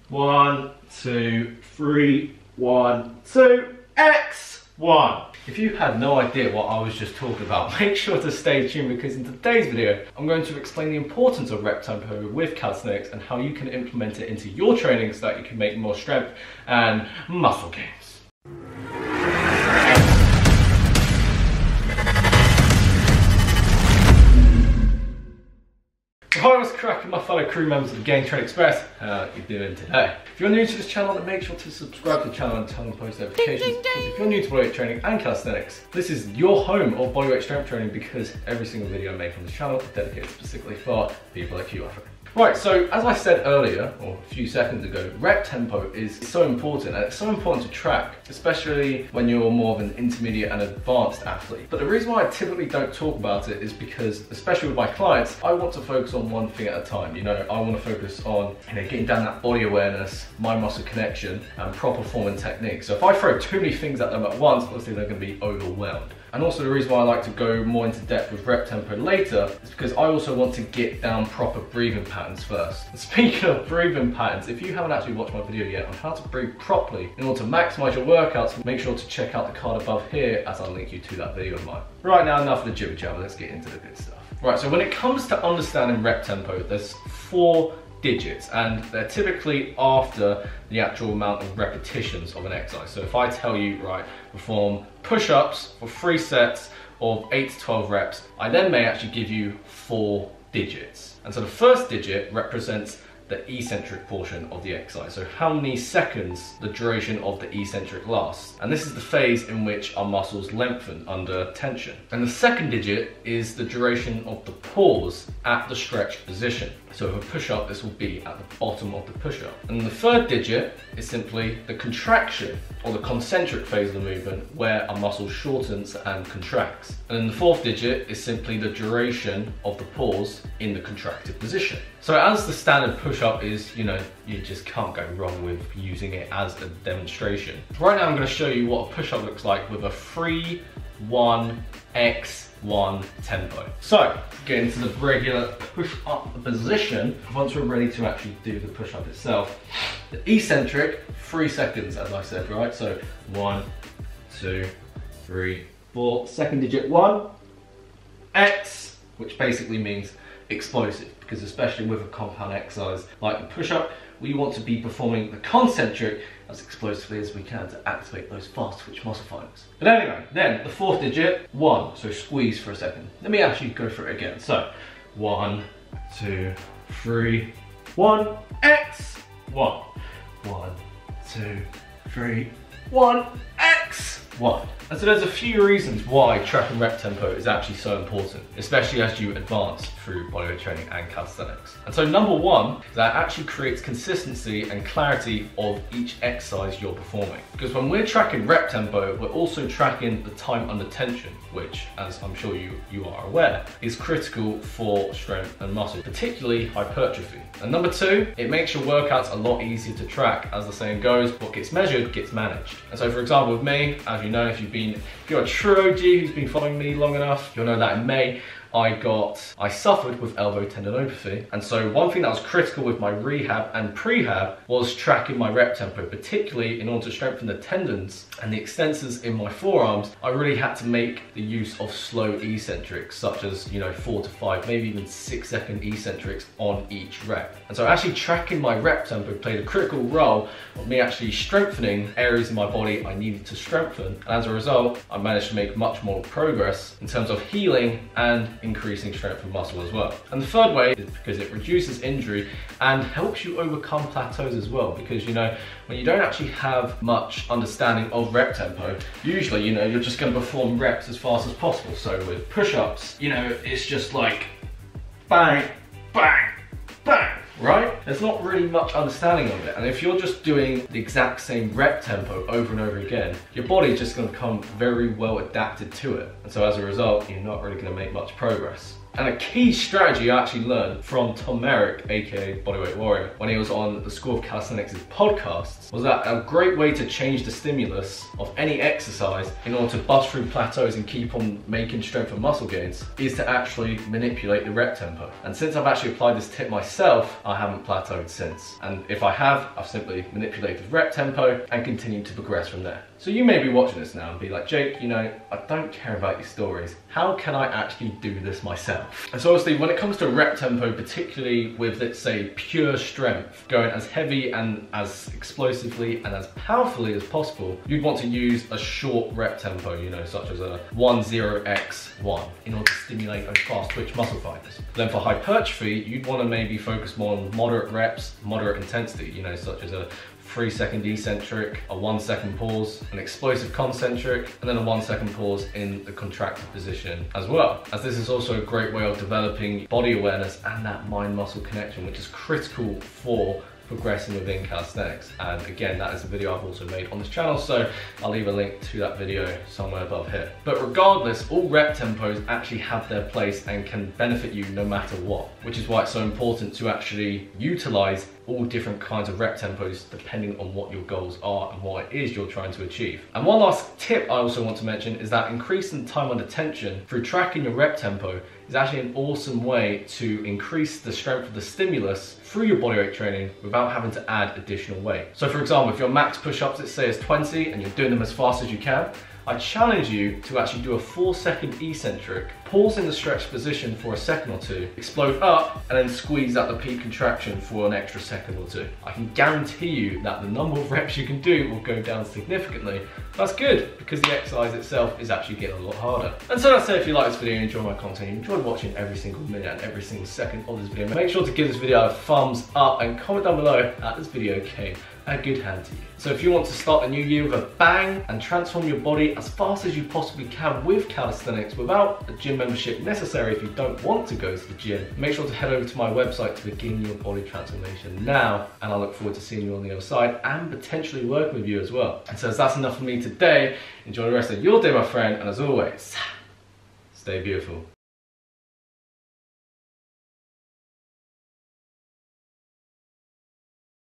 1, 2, 3, 1, 2, X1. If you had no idea what I was just talking about, make sure to stay tuned, because in today's video, I'm going to explain the importance of rep tempo with calisthenics and how you can implement it into your training so that you can make more strength and muscle gains. Hi, what's cracking, my fellow crew members of the Gain Train Express? How are you doing today? If you're new to this channel, then make sure to subscribe to the channel and turn on post notifications, because if you're new to bodyweight training and calisthenics, this is your home of bodyweight strength training, because every single video I make on this channel is dedicated specifically for people like you, my friend. Right, so as I said earlier, or a few seconds ago, rep tempo is so important, and it's so important to track, especially when you're more of an intermediate and advanced athlete. But the reason why I typically don't talk about it is because, especially with my clients, I want to focus on one thing at a time. You know, I want to focus on getting down that body awareness, mind muscle connection, and proper form and technique. So if I throw too many things at them at once, obviously they're going to be overwhelmed. And also the reason why I like to go more into depth with rep tempo later is because I also want to get down proper breathing patterns first. And speaking of breathing patterns, if you haven't actually watched my video yet on how to breathe properly in order to maximize your workouts, make sure to check out the card above here, as I'll link you to that video of mine. Right, now enough of the jibber jabber, let's get into the good stuff. Right, so when it comes to understanding rep tempo, there's 4 digits, and they're typically after the actual amount of repetitions of an exercise. So if I tell you, right, perform push-ups for 3 sets of 8 to 12 reps, I then may actually give you 4 digits. And so the first digit represents the eccentric portion of the exercise. So how many seconds the duration of the eccentric lasts. And this is the phase in which our muscles lengthen under tension. And the second digit is the duration of the pause at the stretched position. So with a push-up, this will be at the bottom of the push-up. And the third digit is simply the contraction, or the concentric phase of the movement, where our muscle shortens and contracts. And then the fourth digit is simply the duration of the pause in the contracted position. So as the standard push-up is, you just can't go wrong with using it as a demonstration. Right now I'm going to show you what a push-up looks like with a 3, 1, X1 tempo. So, get into the regular push-up position. Once we're ready to actually do the push-up itself, the eccentric, 3 seconds, as I said, right? So 1, 2, 3, 4. Second digit 1, X, which basically means explosive, because especially with a compound exercise like the push-up, we want to be performing the concentric as explosively as we can to activate those fast twitch muscle fibers. But anyway, then the fourth digit, 1, so squeeze for a second. Let me actually go for it again. So 1, 2, 3, 1, X, 1, 1, 2, 3, 1, X, 1. And so there's a few reasons why tracking rep tempo is actually so important, especially as you advance through bodyweight training and calisthenics. And so number 1, that actually creates consistency and clarity of each exercise you're performing. Because when we're tracking rep tempo, we're also tracking the time under tension, which, as I'm sure you are aware, is critical for strength and muscle, particularly hypertrophy. And number 2, it makes your workouts a lot easier to track. As the saying goes, what gets measured gets managed. And so for example with me, as you know, if you're a true OG who's been following me long enough, you'll know that in May I suffered with elbow tendinopathy. And so one thing that was critical with my rehab and prehab was tracking my rep tempo, particularly in order to strengthen the tendons and the extensors in my forearms. I really had to make the use of slow eccentrics, such as 4 to 5, maybe even 6 second eccentrics on each rep. And so actually tracking my rep tempo played a critical role of me actually strengthening areas in my body I needed to strengthen. And as a result, I managed to make much more progress in terms of healing and increasing strength and muscle as well. And the third way is because it reduces injury and helps you overcome plateaus as well, because when you don't actually have much understanding of rep tempo, usually you're just going to perform reps as fast as possible. So with push-ups, it's just like bang, bang, bang, right? There's not really much understanding of it. And if you're just doing the exact same rep tempo over and over again, your body's just going to become very well adapted to it. And so as a result, you're not really going to make much progress. And a key strategy I actually learned from Tom Merrick, aka Bodyweight Warrior, when he was on the School of Calisthenics podcasts, was that a great way to change the stimulus of any exercise in order to bust through plateaus and keep on making strength and muscle gains is to actually manipulate the rep tempo. And since I've actually applied this tip myself, I haven't plateaued since. And if I have, I've simply manipulated the rep tempo and continued to progress from there. So you may be watching this now and be like, Jake, you know, I don't care about your stories. How can I actually do this myself? And so obviously when it comes to rep tempo, particularly with, let's say, pure strength, going as heavy and as explosively and as powerfully as possible, you'd want to use a short rep tempo, you know, such as a 10x1 in order to stimulate those fast twitch muscle fibers. Then for hypertrophy, you'd want to maybe focus more on moderate reps, moderate intensity, you know, such as a 3-second eccentric, a 1-second pause, an explosive concentric, and then a 1-second pause in the contracted position as well. As this is also a great way of developing body awareness and that mind-muscle connection, which is critical for progressing within calisthenics. And again, that is a video I've also made on this channel, so I'll leave a link to that video somewhere above here. But regardless, all rep tempos actually have their place and can benefit you no matter what, which is why it's so important to actually utilize all different kinds of rep tempos depending on what your goals are and what it is you're trying to achieve. And one last tip I also want to mention is that increasing time under tension through tracking your rep tempo is actually an awesome way to increase the strength of the stimulus through your bodyweight training without having to add additional weight. So for example, if your max push-ups, let's say, is 20 and you're doing them as fast as you can, I challenge you to actually do a 4-second eccentric, pause in the stretched position for a second or two, explode up, and then squeeze out the peak contraction for an extra second or two. I can guarantee you that the number of reps you can do will go down significantly. That's good, because the exercise itself is actually getting a lot harder. And so that's it. If you like this video, you enjoy my content, you enjoy watching every single minute and every single second of this video, make sure to give this video a thumbs up and comment down below that this video came a good hand to you. So if you want to start the new year with a bang and transform your body as fast as you possibly can with calisthenics without a gym membership necessary if you don't want to go to the gym, make sure to head over to my website to begin your body transformation now, and I look forward to seeing you on the other side and potentially working with you as well. And so that's enough for me today. Enjoy the rest of your day, my friend, and as always, stay beautiful.